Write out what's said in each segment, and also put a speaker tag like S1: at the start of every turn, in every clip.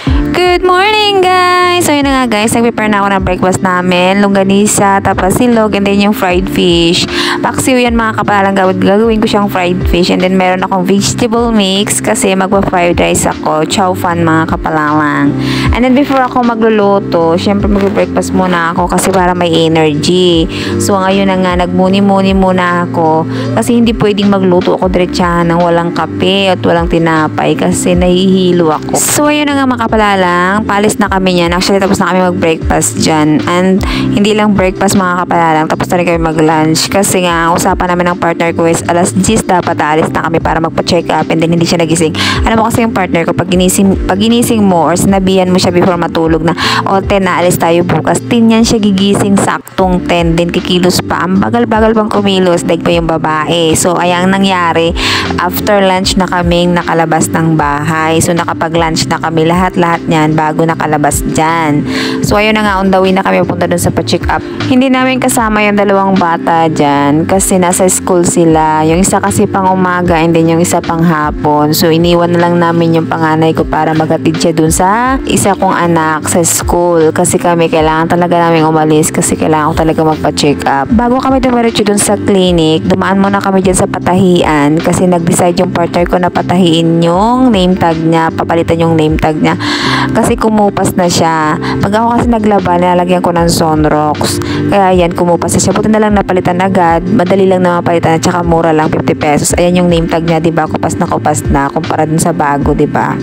S1: Good morning guys! So yun na nga guys, nag-prepare na ako ng breakfast namin. Longganisa, tapos silog, and then yung fried fish. Paksiw yan mga kapalang gagawin ko siyang fried fish. And then meron akong vegetable mix kasi magpa-fried rice ako. Chow fan mga kapalalang. And then before ako magluluto, syempre mag-breakfast muna ako kasi para may energy. So ngayon na nga, nagmuni-muni muna ako kasi hindi pwedeng magluto ako diretsahan ng walang kape at walang tinapay kasi nahihilo ako. So ayun na nga mga kapalalang, paalis na kami niyan. Actually, tapos na kami mag-breakfast dyan. And hindi lang breakfast mga kapalalang, tapos na rin kami mag-lunch. Kasi nga, ang usapan namin ng partner ko is alas 10 dapat aalis na kami para magpa-check up, and then hindi siya nagising. Alam mo kasi yung partner ko, pag ginising mo or sinabihan mo siya before matulog na, o 10 na alis tayo bukas, 10 yan siya gigising saktong 10, din kikilos pa. Ang bagal-bagal pang kumilos, daig pa yung babae. So, ayang nangyari, after lunch na kaming nakalabas ng bahay. So, nakapag-lunch na kami lahat niyan bago nakalabas dyan. So, ayun na nga, on the way na kami punta dun sa pa-check up. Hindi namin kasama yung dalawang bata dyan kasi nasa school sila. Yung isa kasi pang umaga and then yung isa pang hapon. So, iniwan na lang namin yung panganay ko para maghatid siya dun sa isa kong anak sa school. Kasi kami kailangan talaga namin umalis kasi kailangan ko talaga magpa-check up. Bago kami dumiretso dun sa clinic, dumaan muna kami dyan sa patahian kasi nag-decide yung partner ko na patahiin yung name tag niya, papalitan yung name tag niya. Kasi kumupas na siya. Pag ako kasi naglaba, nilalagyan ko ng Sunrox. Kaya yan, kumupas na siya. Buti na lang napalitan agad. Madali lang na mapalitan at saka mura lang, 50 pesos. Ayan yung name tag niya, diba? Kupas na kumpara dun sa bago, diba?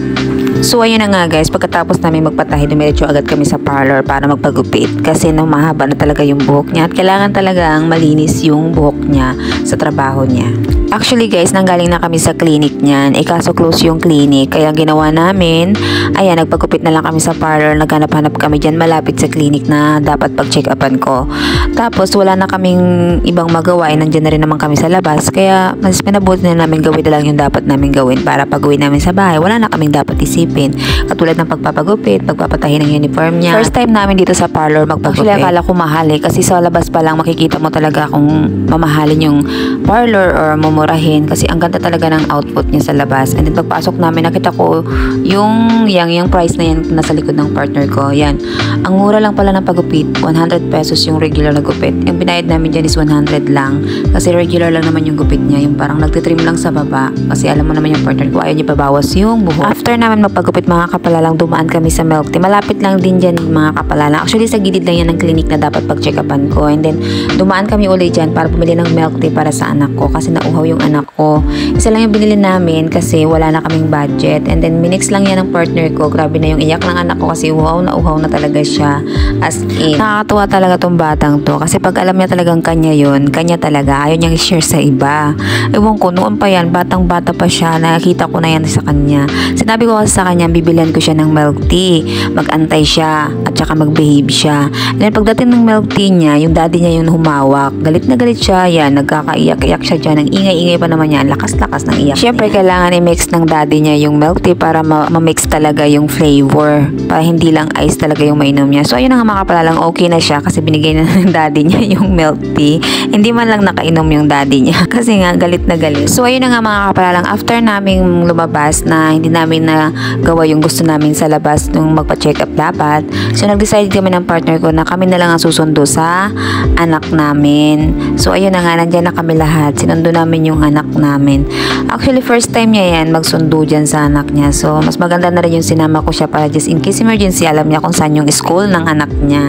S1: So, ayun na nga guys, pagkatapos namin magpatahi, dumiretso agad kami sa parlor para magpagupit kasi mahaba na talaga yung buhok niya at kailangan talagang malinis yung buhok niya sa trabaho niya. Actually guys, nanggaling na kami sa clinic niyan, kaso close yung clinic, kaya ginawa namin, ayan, nagpagupit na lang kami sa parlor, naghanap-hanap kami dyan malapit sa clinic na dapat pag-check upan ko. Tapos wala na kaming ibang magawa, nandyan na rin naman kami sa labas, kaya mas pinabuti na namin gawin na lang yung dapat namin gawin para pag-uwi namin sa bahay, wala na kaming dapat isipin. Katulad ng pagpapagupit, pagpapatahi ng uniform niya. First time namin dito sa parlor magpagupit. Actually, akala ko mahal kasi sa labas pa lang makikita mo talaga kung mamahalin yung parlor or mumurahin kasi ang ganda talaga ng output niya sa labas. And then pagpasok namin, nakita ko yung price na yan nasa likod ng partner ko. Yan. Ang mura lang pala ng pagupit, 100 pesos yung regular na gupit. Yung binayad namin dyan is 100 lang kasi regular lang naman yung gupit niya. Yung parang nagtitrim lang sa baba kasi alam mo naman yung partner ko, ayaw niya pabawas yung buhok. After namin magpagupit mga kapalalang, dumaan kami sa milk tea. Malapit lang din dyan mga kapalalang. Actually, sa gilid lang yan ng clinic na dapat pag-check upan ko. And then, dumaan kami ulit dyan para bumili ng milk tea para sa anak ko kasi nauhaw yung anak ko. Isa lang yung binili namin kasi wala na kaming budget. And then, minix lang yan ng partner ko. Grabe na yung iyak ng anak ko kasi uhaw na talaga siya. As in, nakakatuwa talaga tong batang to kasi pag alam niya talagang kanya yun, kanya talaga. Ayaw niyang i-share sa iba. Ewan ko, noon pa yan, batang-bata pa siya, nakakita ko na yan sa kanya. Sinabi ko kasi sa kanya, bibilihan ko siya ng milk tea. Mag-antay siya at saka mag-behave siya. And then pagdating ng milk tea niya, yung daddy niya yung humawak. Galit na galit siya. Yan, nagkakaiyak-iyak siya dyan. Ang ingay-ingay pa naman niya. Lakas-lakas ng iyak. Siyempre, kailangan i-mix ng daddy niya yung milk tea para ma-mix talaga yung flavor. Para hindi lang ice talaga yung mainom niya. So, ayun na nga mga kapalalang, okay na siya kasi binigay na ng daddy niya yung milk tea. Hindi man lang nakainom yung daddy niya kasi nga galit na galit. So, ayun na nga mga kapalalang, after naming lumabas na hindi namin na gawa yung gusto namin sa labas nung magpa-check up dapat. So, nag-decide kami ng partner ko na kami na lang ang susundo sa anak namin. So, ayun na nga, nandyan na kami lahat. Sinundo namin yung anak namin. Actually, first time niya yan magsundo dyan sa anak niya. So, mas maganda na rin yung sinama ko siya para just in case emergency, alam niya kung saan yung school ng anak niya.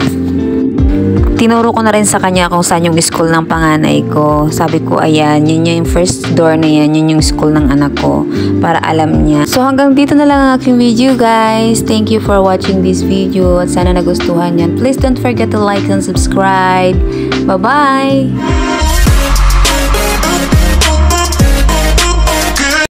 S1: Tinuro ko na rin sa kanya kung saan yung school ng panganay ko. Sabi ko, ayan, yun yung first door na yan, yun yung school ng anak ko, para alam niya. So, hanggang dito na lang ang aking video, guys. Thank you for watching this video at sana nagustuhan yan. Please don't forget to like and subscribe. Bye-bye!